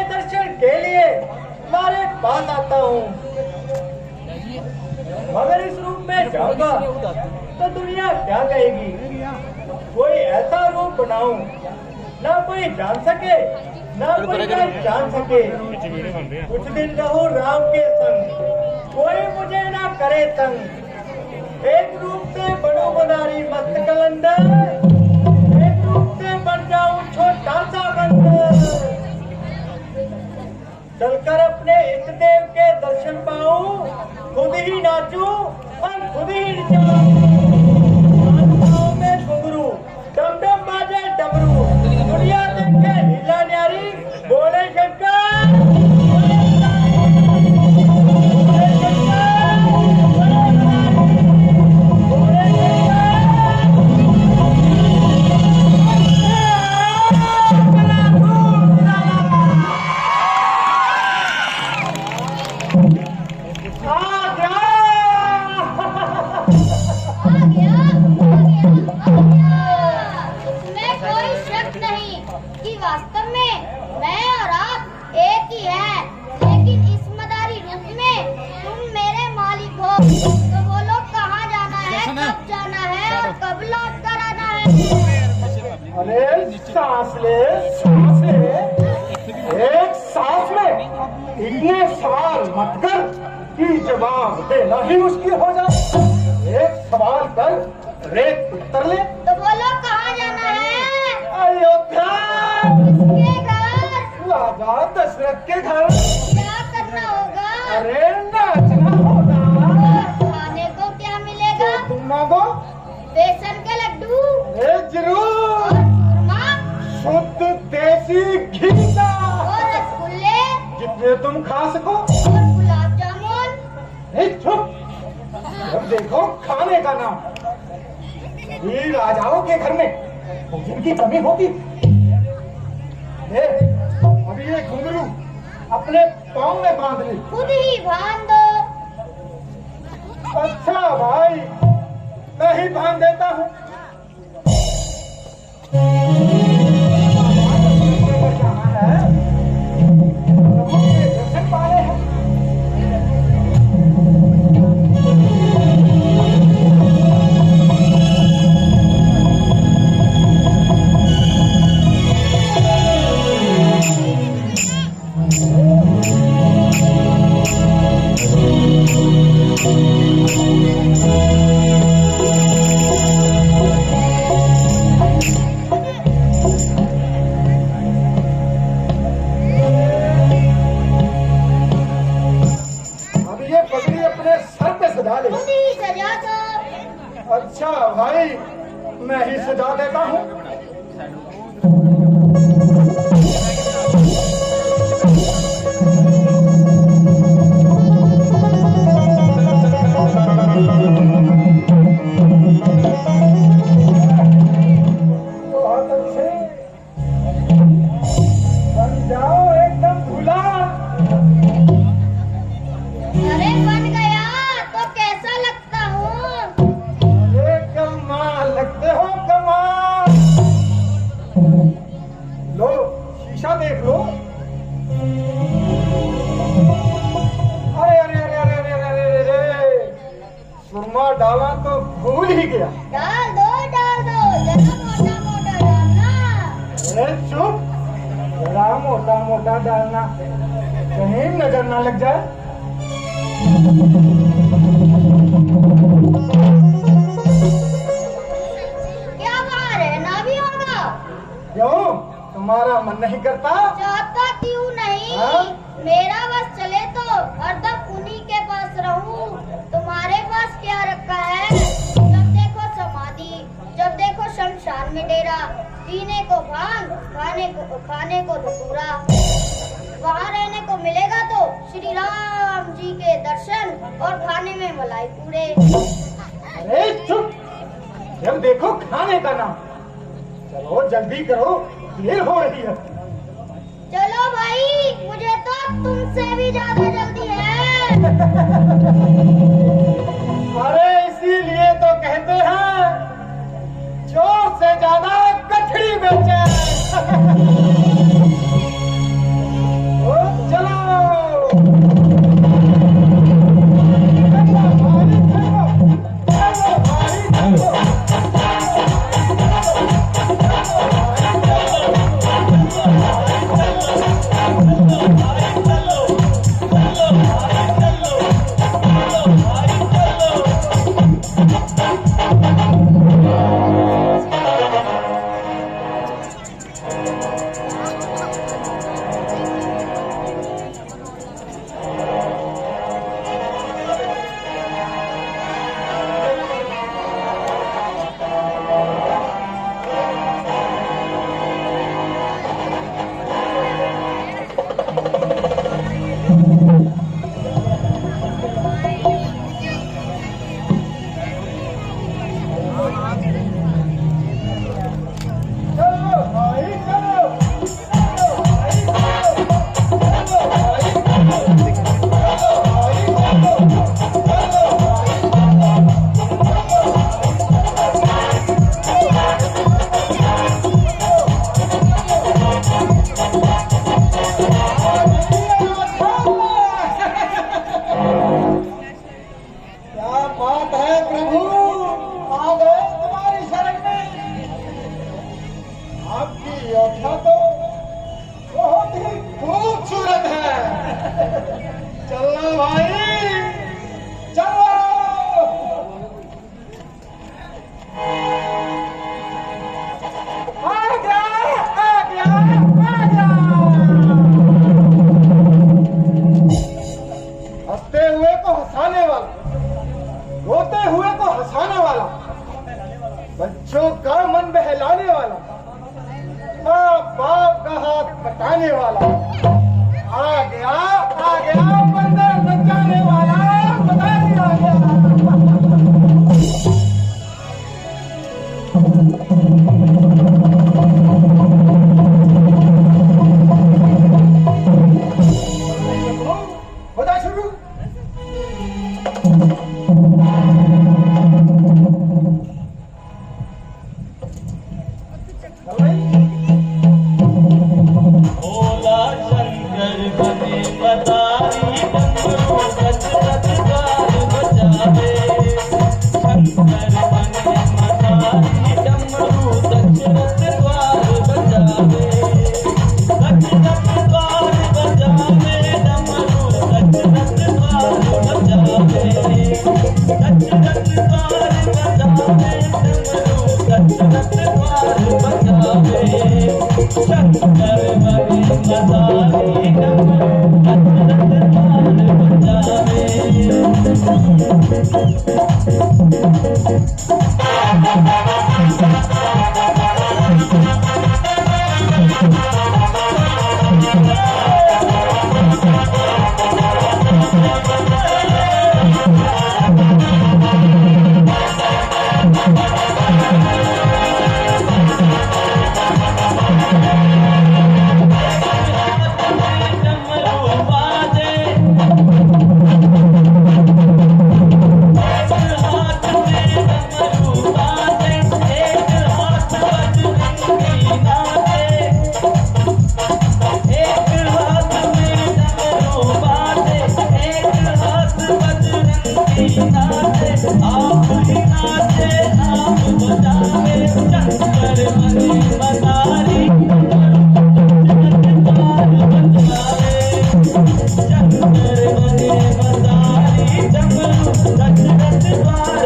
दर्शन के लिए तुम्हारे पास आता हूँ। मगर इस रूप में जाऊंगा तो दुनिया क्या कहेगी? कोई ऐसा रूप बनाऊं ना कोई जान सके ना कोई जान सके। कुछ दिन रहूं राम के संग, कोई मुझे ना करे तंग। एक रूप से बड़ो मदारी मस्त कलंदर, एक रूप से बन जाऊं छोटा सा बंदर। चलकर अपने इष्ट देव के दर्शन पाऊं, खुद ही नाचूं और खुद ही नचाऊं। में घुंघरू डम डम बाजे डमरू, दुनिया देखे लीला न्यारी, बोले शंकर बोले सांस ले, एक सांस में इतने सवाल मत कर कि जवाब देना ही मुश्किल हो जाए। एक सवाल कर रेत उत्तर ले। तो बोलो कहाँ जाना है? अयोध्या। किसके घर? राजा दशरथ के घर। क्या करना होगा? अरे नाचना होगा। खाने को क्या मिलेगा? तो तुम मांगो। बेसन के लड्डू। जरूर। शुद्ध देसी घी का। और रसगुल्ले जितने तुम खा सको। और गुलाब जामुन। चुप, जब देखो खाने का नाम। ये राजाओं के घर में भोजन की कमी होती। अभी ये घुंघरू अपने पाँव में बांध ले। खुद ही बांध दो। अच्छा भाई, मैं ही बांध देता हूँ। अच्छा भाई, मैं ही सजा देता हूँ। बहुत अच्छे, बन जाओ एकदम भूला। अरे बन गया तो कैसा लगता हूँ? लगते हो कमाल। लो शीशा देख लो। अरे अरे अरे अरे अरे अरे अरे, सुरमा डाला तो भूल ही गया। डाल दो जरा मोटा मोटा डालना। अरे चुप, जरा मोटा मोटा डालना, कहीं नजर ना लग जाए। क्यों, तुम्हारा मन नहीं करता? चाहता क्यों नहीं? मेरा बस चले तो हरदम उन्हीं के पास रहूं। तुम्हारे पास क्या रखा है? जब देखो समाधि, जब देखो शमशान में डेरा, पीने को भांग, खाने को धतूरा। वहाँ रहने को मिलेगा तो श्री राम जी के दर्शन और खाने में मलाई पूरे। अरे चुप, जब देखो खाने का नाम। चलो जल्दी करो, देर हो रही है। चलो भाई, मुझे तो तुमसे भी ज्यादा जल्दी है। अरे इसीलिए तो कहते हैं चोर से ज्यादा कठड़ी बेचे। चलो भाई चलो। आ गया आ गया आ गया। हंसते हुए को हंसाने वाला, रोते हुए को हंसाने वाला, बच्चों का मन बहलाने वाला, माँ बाप का हाथ बटाने वाला, आ गया बंदर बचाने वाला, बता दिया गया। होता शुरू। भोला शंकर बने मदारी डमरू गजरत द्वार बजावे। शंकर बने मदारी डमरू गजरत द्वार बजावे। गजरत द्वार बजावे डमरू गजरत द्वार बजावे। गजरत द्वार बजावे डमरू गजरत द्वार बजावे। शंकर बने मदारी डमरू गजरत द्वार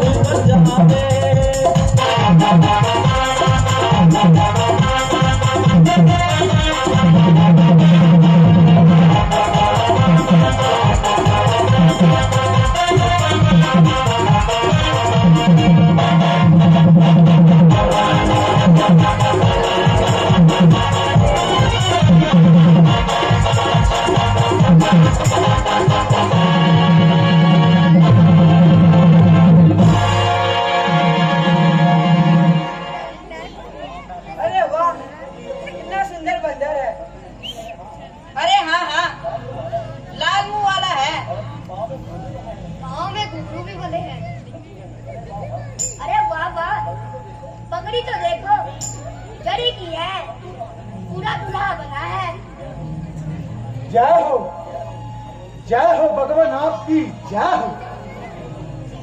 जय हो भगवान, आपकी जय हो।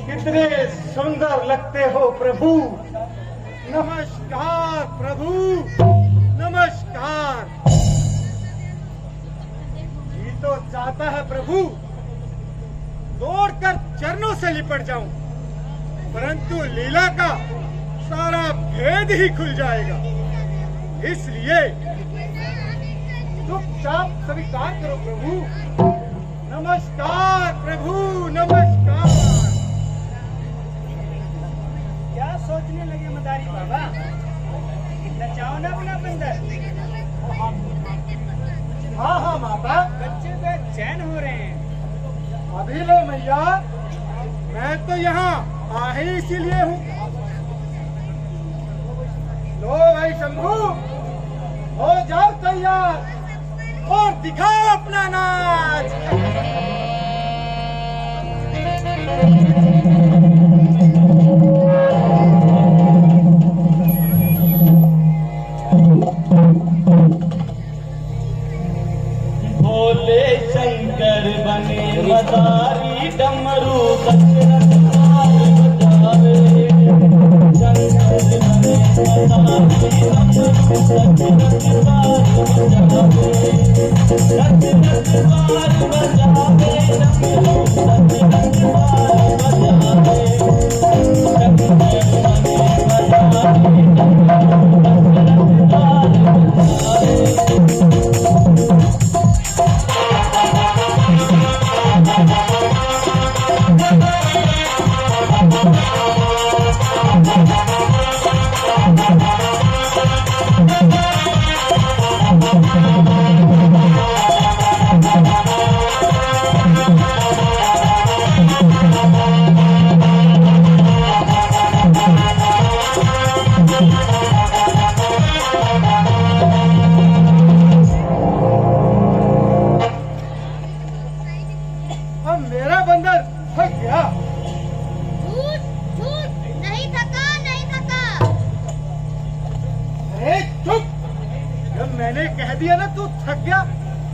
कितने सुंदर लगते हो प्रभु। नमस्कार प्रभु, नमस्कार। जी तो चाहता है प्रभु दौड़कर चरणों से लिपट जाऊं, परंतु लीला का सारा भेद ही खुल जाएगा। इसलिए चुपचाप स्वीकार करो प्रभु। नमस्कार प्रभु, नमस्कार। क्या सोचने लगे मदारी बाबा? नचाओ ना अपना बंदर। हाँ हाँ माता, बच्चे तो चैन हो रहे हैं। अभी लो मैया, मैं तो यहाँ आ ही इसीलिए हूँ। लो भाई शंभू, हो जाओ तैयार और दिखाओ अपना नाच। भोले शंकर बने मदारी डमरू गजरत द्वार बजावे। शंकर बने मदारी डमरू गजरत द्वार बजावे। गजरत द्वार बजावे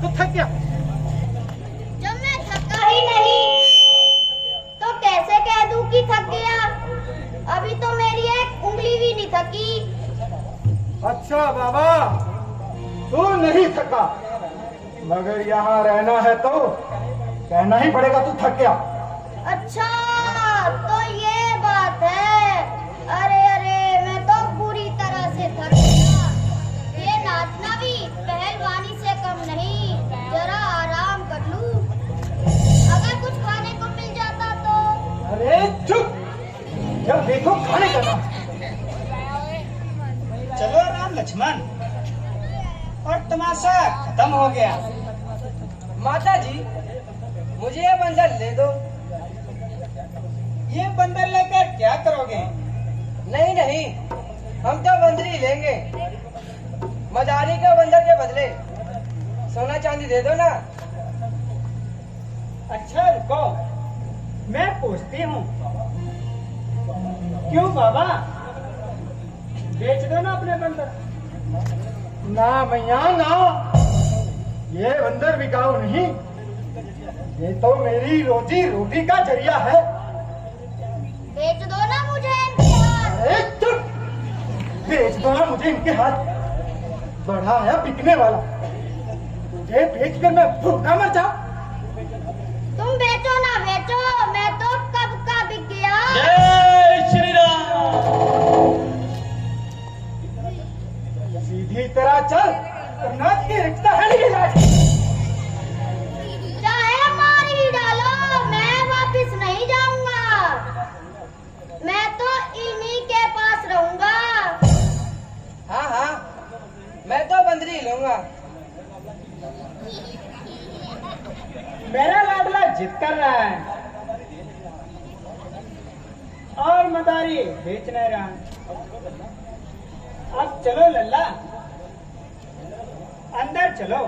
तू थक गया। जब मैं थका ही नहीं तो कैसे कह दूं कि थक गया? अभी तो मेरी एक उंगली भी नहीं थकी। अच्छा बाबा, तू नहीं थका, मगर यहाँ रहना है तो कहना ही पड़ेगा तू थक गया। अच्छा तो ये बात है। अरे अरे, मैं तो पूरी तरह से थक गया। ये नाचना भी पहलवानी से कम नहीं। जरा आराम कर लूं। अगर कुछ खाने को मिल जाता तो। अरे चुप, जब देखो खाने का नाम। चलो राम लक्ष्मण, और तमाशा खत्म हो गया। माता जी, मुझे ये बंदर ले दो। ये बंदर लेकर क्या करोगे? नहीं नहीं, हम तो बंदरी लेंगे। मदारी के बंदर के बदले सोना चांदी दे दो ना। अच्छा रुको, मैं पूछती हूँ। क्यों बाबा, बेच दो ना अपने बंदर। ना मैया ना, ये बंदर बिकाऊ नहीं, ये तो मेरी रोजी रोटी का जरिया है। बेच दो ना मुझे इनके हाथ। अरे चुप, बेच दो ना मुझे इनके हाथ। बढ़ा है बिकने वाला, तुझे बेच कर मैं भूखा मर जाऊं। तुम बेचो ना बेचो, मैं तो कब का बिक गया। जय श्री राम। सीधी तरह चल, वरना की रिक्शा है नहीं लाठी। चाहे मार ही डालो, मैं वापस नहीं जाऊंगा। मैं तो इन्हीं के पास रहूंगा। हाँ हाँ, मैं तो बंदरी लूंगा। मेरा लाडला जिद कर रहा है और मदारी बेच नहीं रहा। अब चलो लल्ला, अंदर चलो,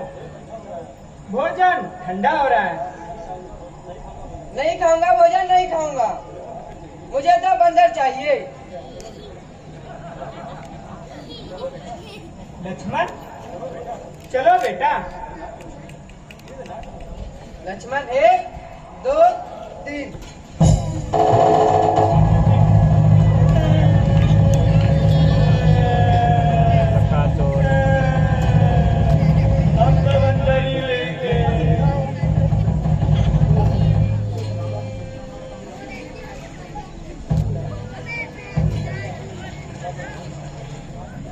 भोजन ठंडा हो रहा है। नहीं खाऊंगा भोजन, नहीं खाऊंगा। मुझे तो बंदर चाहिए। लक्ष्मण चलो बेटा। लक्ष्मण 1 2 3। हम तो बंदर ही लेंगे।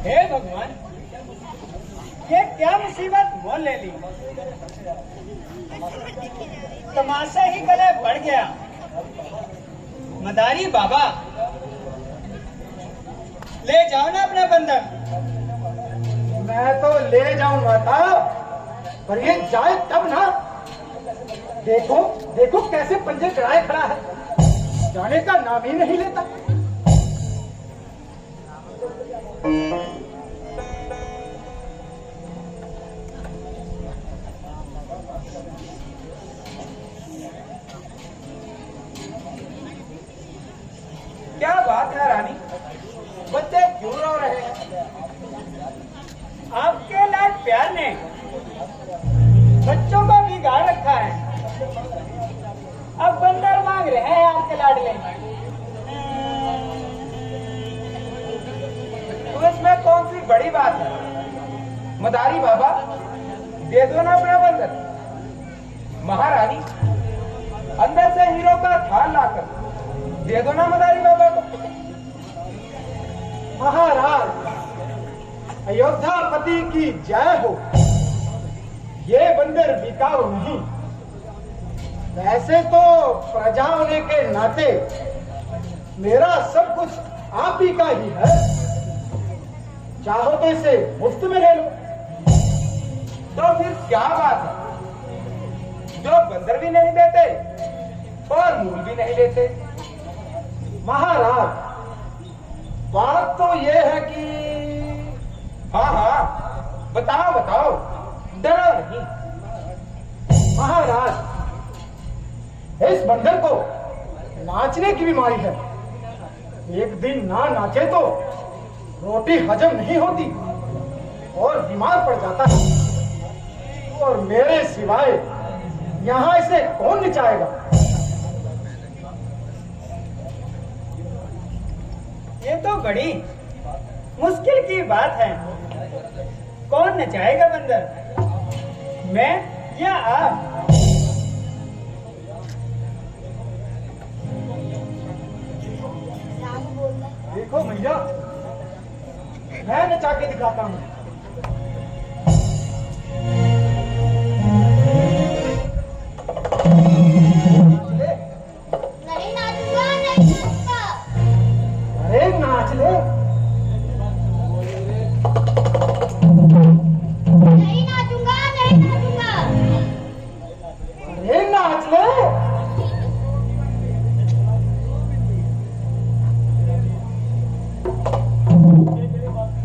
हे भगवान, ये क्या मुसीबत मोल ले ली। तमाशा ही गले बढ़ गया। मदारी बाबा, ले जाओ ना अपना बंदर। मैं तो ले जाऊं माता, पर ये जाए तब ना। देखो देखो कैसे पंजे चढ़ाए खड़ा है, जाने का नाम ही नहीं लेता। क्या बात है रानी, बच्चे क्यों रो रहे हैं? आपके लाड प्यार ने बच्चों को बिगाड़ रखा है। अब बंदर मांग रहे हैं आपके लाडले। तो इसमें कौन सी बड़ी बात है? मदारी बाबा, दे दो ना अपना बंदर। महारानी, अंदर से हीरो का थाल लाकर दे दो ना मदारी बाबा को। महाराज, अयोध्यापति की जय हो। ये बंदर बिकाऊ नहीं। वैसे तो प्रजा होने के नाते मेरा सब कुछ आप ही का ही है। चाहो तो इसे मुफ्त में ले लो। तो फिर क्या बात है, जो बंदर भी नहीं देते और मूल भी नहीं लेते? महाराज, बात तो ये है कि हाँ हाँ, बताओ बताओ, डरो नहीं। महाराज, इस बंदर को नाचने की बीमारी है। एक दिन ना नाचे तो रोटी हजम नहीं होती और बीमार पड़ जाता है। और मेरे सिवाय यहाँ इसे कौन नचाएगा? ये तो बड़ी मुश्किल की बात है। कौन नचाएगा बंदर, मैं या आप? देखो भैया, मैं नचा के दिखाता हूँ। नहीं नाचूंगा, नहीं नाचूंगा। अरे नाच ले। नहीं नाचूंगा, नहीं नाचूंगा। अरे नाच ले।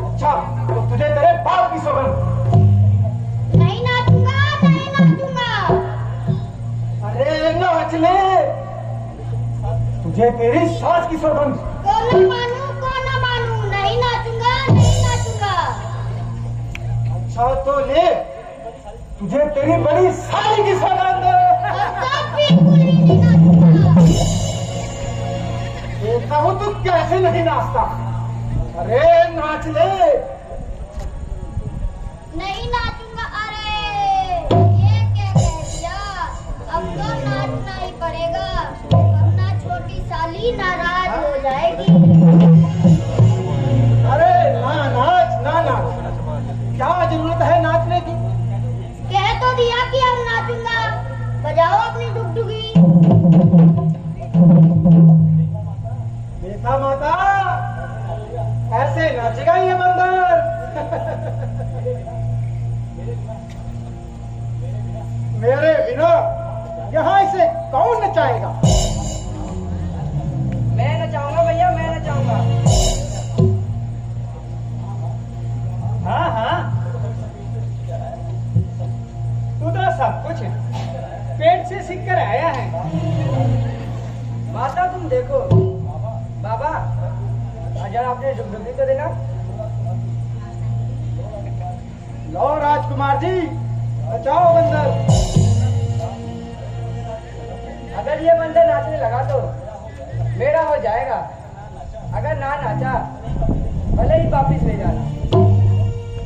अच्छा, तो तुझे तेरे बाप की सौगंध। नहीं नाचूंगा, नहीं नाचूंगा। अरे नाच ले। तुझे तेरी सास की सौगंध। कौन ना मानू, नहीं नाचूंगा, नहीं नाचूंगा। अच्छा तो ले, तुझे तेरी बड़ी साली की सौगंध। और तब बिल्कुल ही नहीं नाचूंगा। देखता हूँ तू कैसे नहीं नाचता। अरे नाच ले। नहीं नाचूंगा। अरे ये क्या कह दिया? अब तो नाचना ही पड़ेगा, वरना छोटी साली नाराज हो जाएगी। अरे ना नाच, ना नाच। क्या जरूरत है नाचने की? कह तो दिया कि अब नाचूंगा। बजाओ अपनी डुगडुगी। देखा माता, ऐसे नाचेगा ये बंदर। मेरे बिना यहाँ इसे कौन नचाएगा? मैं नचाऊंगा भैया, मैं नचाऊंगा। हाँ हाँ, तू तो सब कुछ पेट से सीख कर आया है। माता तुम देखो, बाबा अजर आपने डुगडुगी तो देना। लो राजकुमार जी, नचाओ बंदर। अगर ये बंदर नाचने लगा तो मेरा हो जाएगा। अगर ना नाचा भले ही वापिस ले जाना।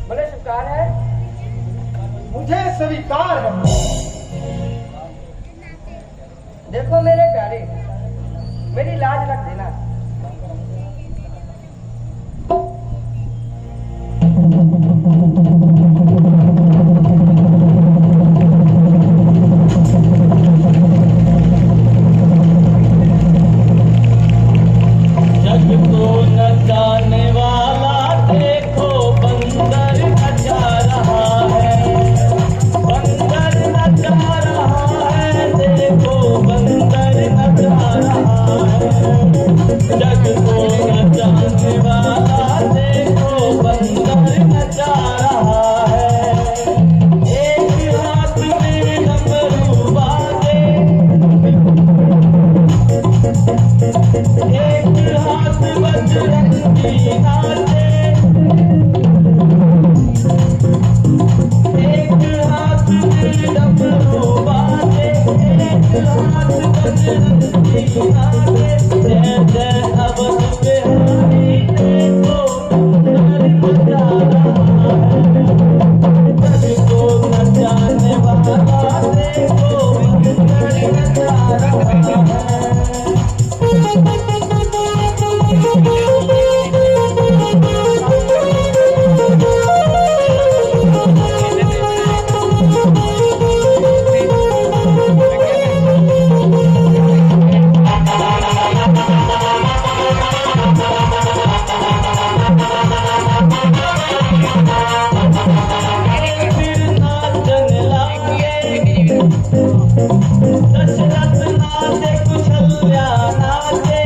भले स्वीकार है? मुझे स्वीकार है। देखो मेरे प्यारे, मेरी लाज रख देना। जग को नचाने वाला देखो बंदर नचा रहा है, बंदर नचा रहा है, देखो बंदर नचा रहा है। जग को नचाने वाला देखो बंदर नचा रहा है। एक हाथ में डमरू बाजे, एक हाथ बजरंगी नाचे, एक हाथ में डमरू बाजे, एक हाथ बजरंगी नाचे। जय जय अवध बिहारी देखो बंदर नचा रहा है। जग को नचाने वाला देखो बंदर नचा रहा है। फिर नाचन लागे, दशरथ नाचे, कुशल्या नाचे।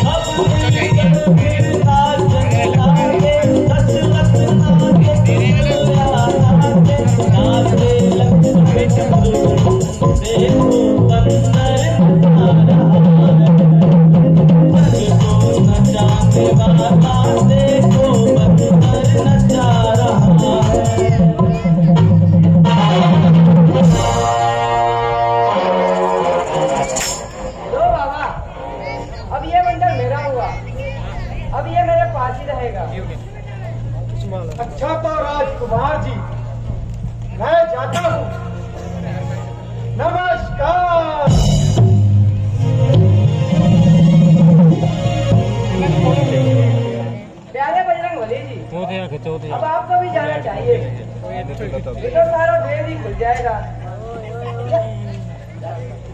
अब मिलकर फिर नाचन लागे, दशरथ नाचे, कुशल्या नाचे। नाचे लक्ष्मी चंद्र, देखो बंदर नचा रहा है। जग को नचाने वाला देखो बंदर नचा रहा है। दिखाता हूँ। नमस्कार। प्यारे बजरंगबली जी, अब आपको भी जाना चाहिए। ये तो सारा भेद ही खुल जाएगा।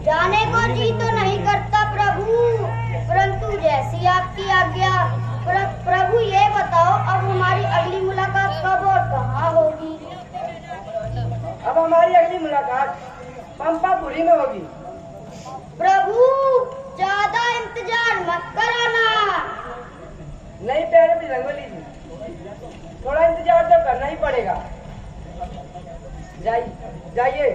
जाने को जी तो नहीं करता प्रभु, परंतु जैसी आपकी आज्ञा। प्रभु ये बताओ, अब हमारी अगली मुलाकात कब और कहाँ होगी? अब हमारी अगली मुलाकात पंपापुरी में होगी। प्रभु ज्यादा इंतजार मत कराना। नहीं प्यारे बजरंगबली जी, थोड़ा इंतजार तो करना ही पड़ेगा। जाइए जाइए।